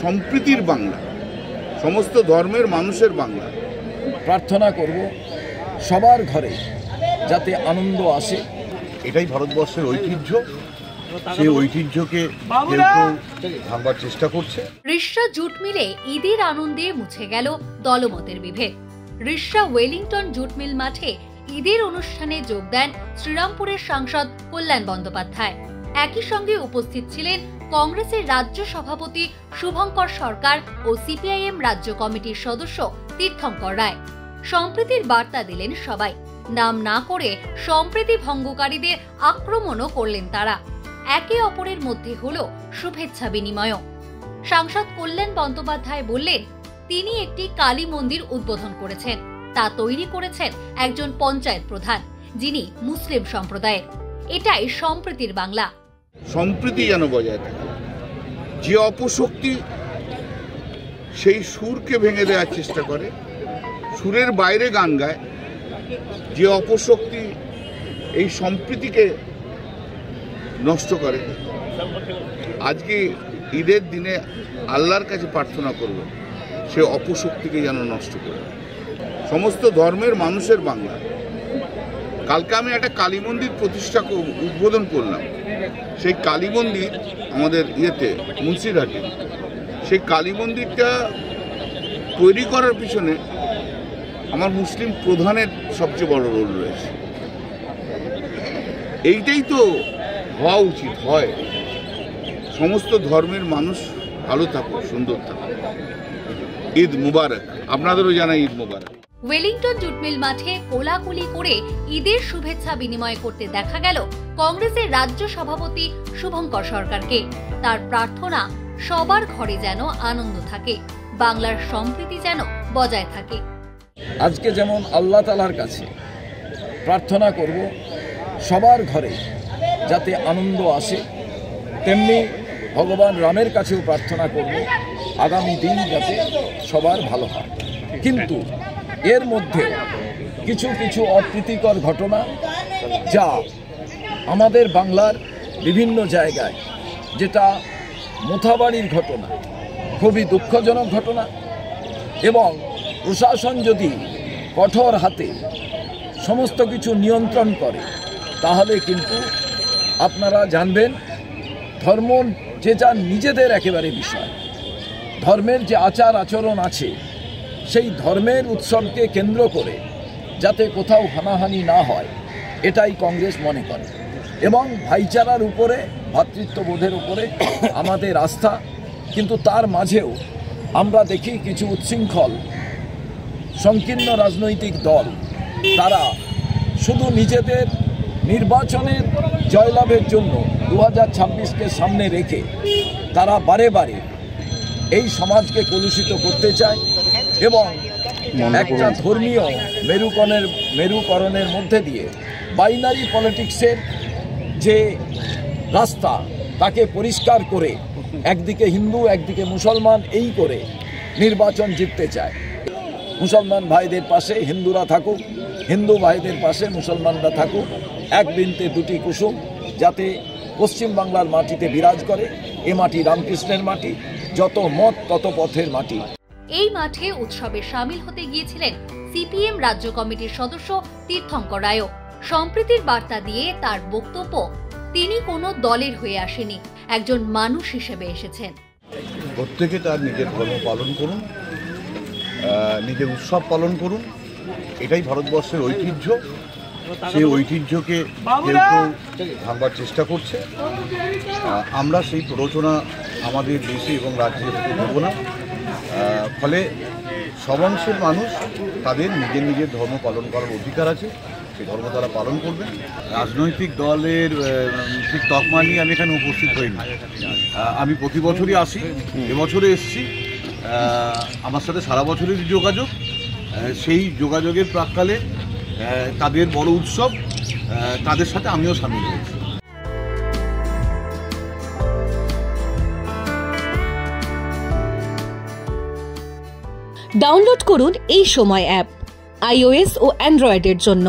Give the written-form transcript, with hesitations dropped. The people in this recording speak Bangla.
সম্প্রীতির বাংলা, সমস্ত ধর্মের মানুষের বাংলা। প্রার্থনা করব সবার ঘরে যাতে আনন্দ আসে। এটাই ভারতবর্ষের ঐতিহ্য, সেই ঐতিহ্যকে কেউ ভাঙবার চেষ্টা করছে। রিষড়া জুট মিলে ঈদের আনন্দে মুছে গেল দলমতের বিভেদ। রিষড়া ওয়েলিংটন জুট মিল মাঠে ঈদের অনুষ্ঠানে যোগ দেন শ্রীরামপুরের সাংসদ কল্যাণ বন্দ্যোপাধ্যায়। একই সঙ্গে উপস্থিত ছিলেন কংগ্রেসের রাজ্য সভাপতি শুভঙ্কর সরকার ও সিপিআইএম রাজ্য কমিটির সদস্য তীর্থঙ্কর রায়। সম্প্রীতির বার্তা দিলেন সবাই। নাম না করে সম্প্রীতি ভঙ্গকারীদের আক্রমণও করলেন তারা। একে অপরের মধ্যে হলো শুভেচ্ছা বিনিময়। সাংসদ কল্যাণ বন্দ্যোপাধ্যায় বললেন, তিনি একটি কালী মন্দির উদ্বোধন করেছেন। তা তৈরি করেছেন একজন পঞ্চায়েত প্রধান, যিনি মুসলিম সম্প্রদায়ের। এটাই সম্প্রীতির বাংলা। সম্প্রীতি যেন বজায় থাকে। যে অপশক্তি সেই সুরকে ভেঙে দেওয়ার চেষ্টা করে, সুরের বাইরে গান গায়, যে অপশক্তি এই সম্প্রীতিকে নষ্ট করে, আজকে ঈদের দিনে আল্লাহর কাছে প্রার্থনা করব সে অপশক্তিকে যেন নষ্ট করে। সমস্ত ধর্মের মানুষের বাংলা। কালকে আমি একটা কালী মন্দির প্রতিষ্ঠা উদ্বোধন করলাম। সেই কালী মন্দির আমাদের মুন্সিরহাটে, সেই কালী মন্দিরটা তৈরি করার পিছনে আমার মুসলিম প্রধানের সবচেয়ে বড় রোল রয়েছে। এইটাই তো হওয়া উচিত হয়। সমস্ত ধর্মের মানুষ ভালো থাকুক, সুন্দর থাকুক। ঈদ মুবারক। আপনাদেরও জানাই ঈদ মুবারক। ওয়েলিংটন জুট মিল মাঠে কোলাকুলি করে ঈদের শুভেচ্ছা বিনিময় করতে দেখা গেল কংগ্রেসের রাজ্য সভাপতি শুভঙ্কর সরকারকে। তার প্রার্থনা, সবার ঘরে যেন আনন্দ থাকে, বাংলার সম্প্রীতি যেন বজায় থাকে। আজকে যেমন আল্লাহ তাআলার কাছে প্রার্থনা করব সবার ঘরে যাতে আনন্দ আসে, তেমনি ভগবান রামের কাছেও প্রার্থনা করব আগামী দিন যাতে সবার ভালো হয়। কিন্তু এর মধ্যে কিছু কিছু অপ্রীতিকর ঘটনা, যা আমাদের বাংলার বিভিন্ন জায়গায়, যেটা মোথাবাড়ির ঘটনা, খুবই দুঃখজনক ঘটনা। এবং প্রশাসন যদি কঠোর হাতে সমস্ত কিছু নিয়ন্ত্রণ করে, তাহলে কিন্তু আপনারা জানবেন ধর্ম যে যার নিজেদের একেবারে বিষয়। ধর্মের যে আচার আচরণ আছে, সেই ধর্মের উৎসবকে কেন্দ্র করে যাতে কোথাও হানাহানি না হয়, এটাই কংগ্রেস মনে করে। এবং ভাইচারার উপরে, ভ্রাতৃত্ববোধের উপরে আমাদের আস্থা। কিন্তু তার মাঝেও আমরা দেখি কিছু উচ্ছৃঙ্খল সংকীর্ণ রাজনৈতিক দল, তারা শুধু নিজেদের নির্বাচনের জয়লাভের জন্য 2026কে সামনে রেখে তারা বারে বারে এই সমাজকে কলুষিত করতে চায় এবং একটা ধর্মীয় মেরুকরণের মধ্যে দিয়ে বাইনারি পলিটিক্সের যে রাস্তা, তাকে পরিষ্কার করে একদিকে হিন্দু একদিকে মুসলমান এই করে নির্বাচন জিততে চায়। মুসলমান ভাইদের পাশে হিন্দুরা থাকুক, হিন্দু ভাইদের পাশে মুসলমানরা থাকুক, এক বৃন্তে দুটি কুসুম, যাতে পশ্চিমবাংলার মাটিতে বিরাজ করে। এ মাটি রামকৃষ্ণের মাটি, যত মত তত পথের মাটি। এই মাঠে উৎসবে সামিল হতে গিয়েছিলেন সিপিএম রাজ্য কমিটির সদস্য তীর্থঙ্কর রায়। সম্প্রীতির বার্তা দিয়ে তার বক্তব্য, তিনি কোনো দলের হয়ে আসেনি, একজন মানুষ হিসেবে এসেছেন। প্রত্যেকে তার নিজের ধর্ম পালন করুন, নিজের উৎসব পালন করুন। এটাই ভারতবর্ষের ঐতিহ্য। সেই ঐতিহ্যকে কেউ ভাঙবার চেষ্টা করছে। আমরা সেই প্ররোচনা আমাদের দেশে এবং রাজ্যে দেব না। ফলে সব অংশের মানুষ তাদের নিজের নিজের ধর্ম পালন করার অধিকার আছে, সেই ধর্ম তারা পালন করবেন। রাজনৈতিক দলের ঠিক তকমা নিয়ে আমি এখানে উপস্থিত হইনি। আমি প্রতি বছরই আসি, এবছরে এসেছি। আমার সাথে সারা বছরের যোগাযোগ, সেই যোগাযোগের প্রাক্কালে তাদের বড় উৎসব, তাদের সাথে আমিও সামিল হয়েছি। ডাউনলোড করুন এই সময় অ্যাপ, iOS ও অ্যান্ড্রয়েডের জন্য।